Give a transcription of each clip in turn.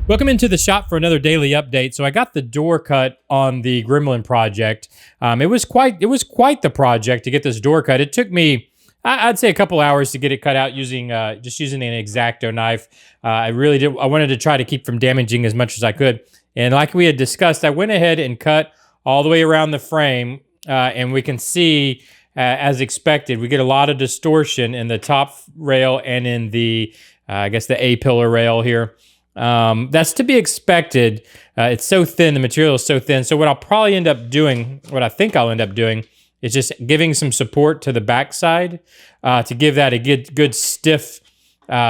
Welcome into the shop for another daily update. So I got the door cut on the Gremlin project. It was quite the project to get this door cut. It took me, I'd say, a couple hours to get it cut out using just using an X-Acto knife. I wanted to try to keep from damaging as much as I could. And like we had discussed, I went ahead and cut all the way around the frame, and we can see, as expected, we get a lot of distortion in the top rail and in the, I guess, the A-pillar rail here. That's to be expected. It's so thin, the material is so thin. So what I'll probably end up doing, what I think I'll end up doing, is just giving some support to the backside to give that a good stiff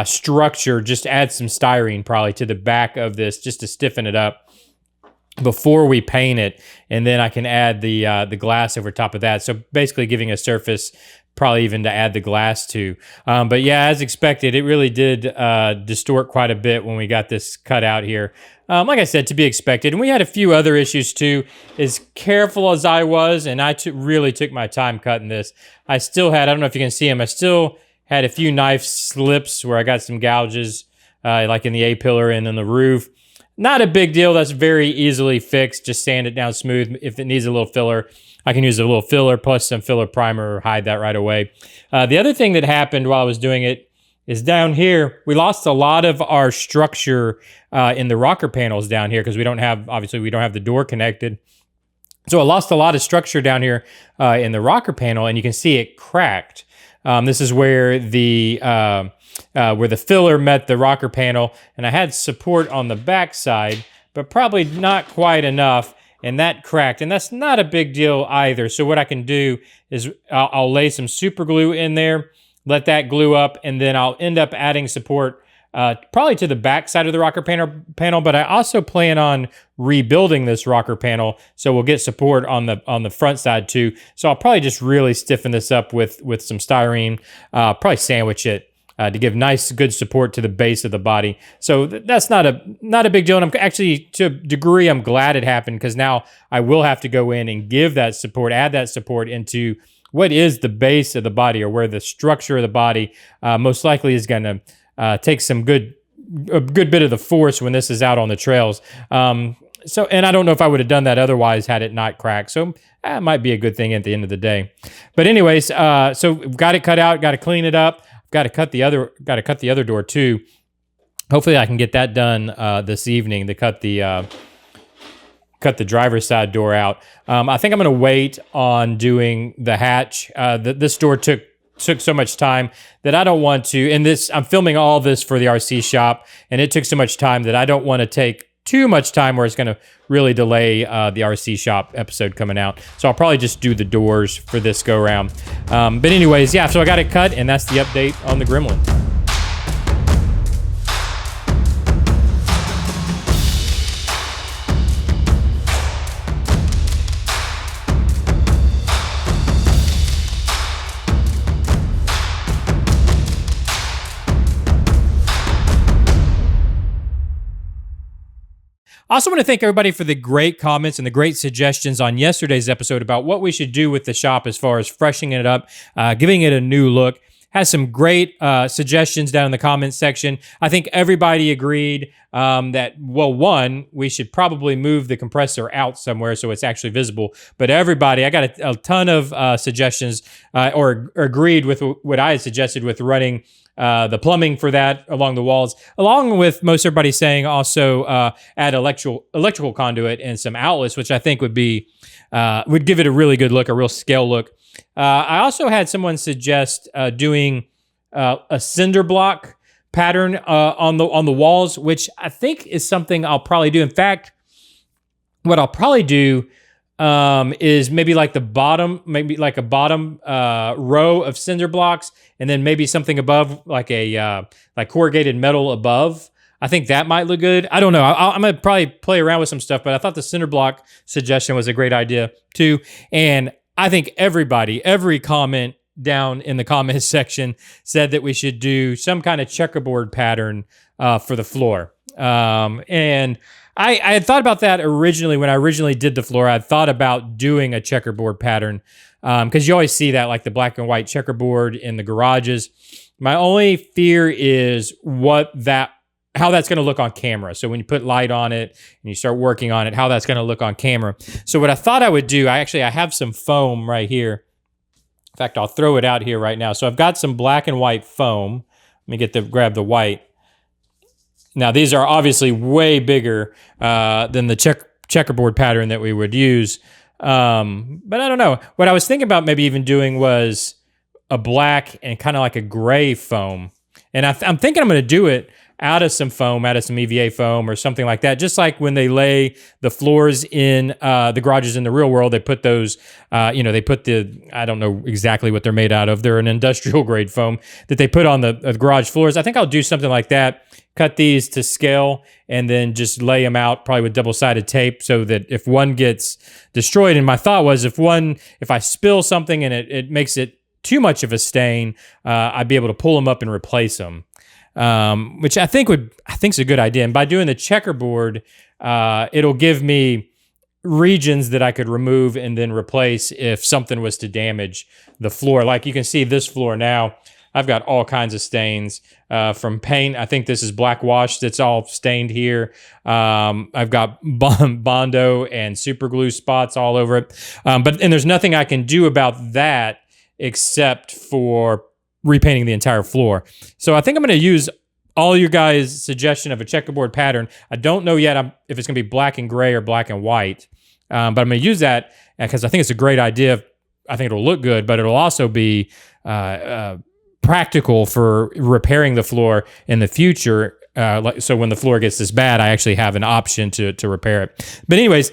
structure. Just add some styrene probably to the back of this just to stiffen it up before we paint it, and then I can add the glass over top of that. So basically giving a surface probably even to add the glass to. But yeah, as expected, it really did distort quite a bit when we got this cut out here. Like I said, to be expected. And we had a few other issues too. As careful as I was, and I really took my time cutting this, I still had, I don't know if you can see them, I still had a few knife slips where I got some gouges, like in the A-pillar and in the roof. Not a big deal. That's very easily fixed. Just sand it down smooth. If it needs a little filler, I can use a little filler plus some filler primer, hide that right away. The other thing that happened while I was doing it is down here, we lost a lot of our structure in the rocker panels down here because obviously we don't have the door connected. So I lost a lot of structure down here in the rocker panel, and you can see it cracked. This is where the filler met the rocker panel, and I had support on the back side, but probably not quite enough, and that cracked, and that's not a big deal either. So what I can do is I'll lay some super glue in there, let that glue up, and then I'll end up adding support probably to the back side of the rocker panel, but I also plan on rebuilding this rocker panel, so we'll get support on the front side too. So I'll probably just really stiffen this up with some styrene, probably sandwich it to give nice, good support to the base of the body. So that's not a big deal. And I'm actually, to a degree, I'm glad it happened, because now I will have to go in and give that support, add that support into what is the base of the body, or where the structure of the body most likely is going to take a good bit of the force when this is out on the trails. And I don't know if I would have done that otherwise had it not cracked. So that might be a good thing at the end of the day. But anyways, so got it cut out, got to clean it up. Got to cut the other door too. Hopefully I can get that done this evening to cut the driver's side door out. I think I'm going to wait on doing the hatch. This door took so much time that I don't want to, and I'm filming all this for the RC shop, and it took so much time that I don't want to take too much time where it's going to really delay the RC shop episode coming out. So I'll probably just do the doors for this go around. But anyways, yeah, so I got it cut, and that's the update on the Gremlin. I also want to thank everybody for the great comments and the great suggestions on yesterday's episode about what we should do with the shop as far as freshening it up, giving it a new look. Has some great suggestions down in the comments section. I think everybody agreed that, well, one, we should probably move the compressor out somewhere so it's actually visible. But everybody, I got a ton of suggestions or agreed with what I had suggested with running the plumbing for that along the walls, along with most everybody saying also add electrical conduit and some outlets, which I think would give it a really good look, a real scale look. I also had someone suggest doing a cinder block pattern on the walls, which I think is something I'll probably do. In fact, what I'll probably do is maybe a bottom row of cinder blocks, and then maybe something above, like corrugated metal above. I think that might look good. I don't know. I'm going to probably play around with some stuff, but I thought the cinder block suggestion was a great idea too. And I think every comment down in the comments section said that we should do some kind of checkerboard pattern for the floor. And I had thought about that originally when I originally did the floor. I thought about doing a checkerboard pattern because you always see that, like the black and white checkerboard in the garages. My only fear is what that how that's going to look on camera. So when you put light on it and you start working on it, how that's going to look on camera. So what I thought I would do, I have some foam right here. In fact, I'll throw it out here right now. So I've got some black and white foam. Let me grab the white. Now these are obviously way bigger than the checkerboard pattern that we would use. But I don't know. What I was thinking about maybe even doing was a black and kind of like a gray foam. And I'm thinking I'm going to do it out of some foam, out of some EVA foam or something like that. Just like when they lay the floors in the garages in the real world, they put those, they put I don't know exactly what they're made out of. They're an industrial grade foam that they put on the garage floors. I think I'll do something like that. Cut these to scale and then just lay them out probably with double-sided tape so that if one gets destroyed, and my thought was if I spill something and it makes it too much of a stain, I'd be able to pull them up and replace them. Which I think's a good idea. And by doing the checkerboard, it'll give me regions that I could remove and then replace if something was to damage the floor. Like you can see this floor now, I've got all kinds of stains from paint. I think this is black wash that's all stained here. I've got Bondo and super glue spots all over it. And there's nothing I can do about that except for repainting the entire floor. So I think I'm going to use all your guys' suggestion of a checkerboard pattern. I don't know yet if it's going to be black and gray or black and white, but I'm going to use that because I think it's a great idea. I think it'll look good, but it'll also be practical for repairing the floor in the future. So when the floor gets this bad, I actually have an option to repair it. But anyways,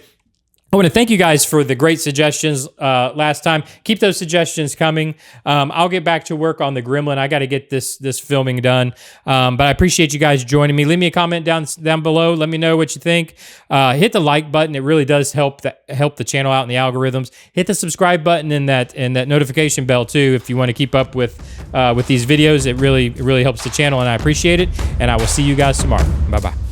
I want to thank you guys for the great suggestions last time. Keep those suggestions coming. I'll get back to work on the Gremlin. I got to get this filming done. But I appreciate you guys joining me. Leave me a comment down below. Let me know what you think. Hit the like button. It really does help the channel out in the algorithms. Hit the subscribe button and that notification bell too if you want to keep up with these videos. It really helps the channel, and I appreciate it. And I will see you guys tomorrow. Bye bye.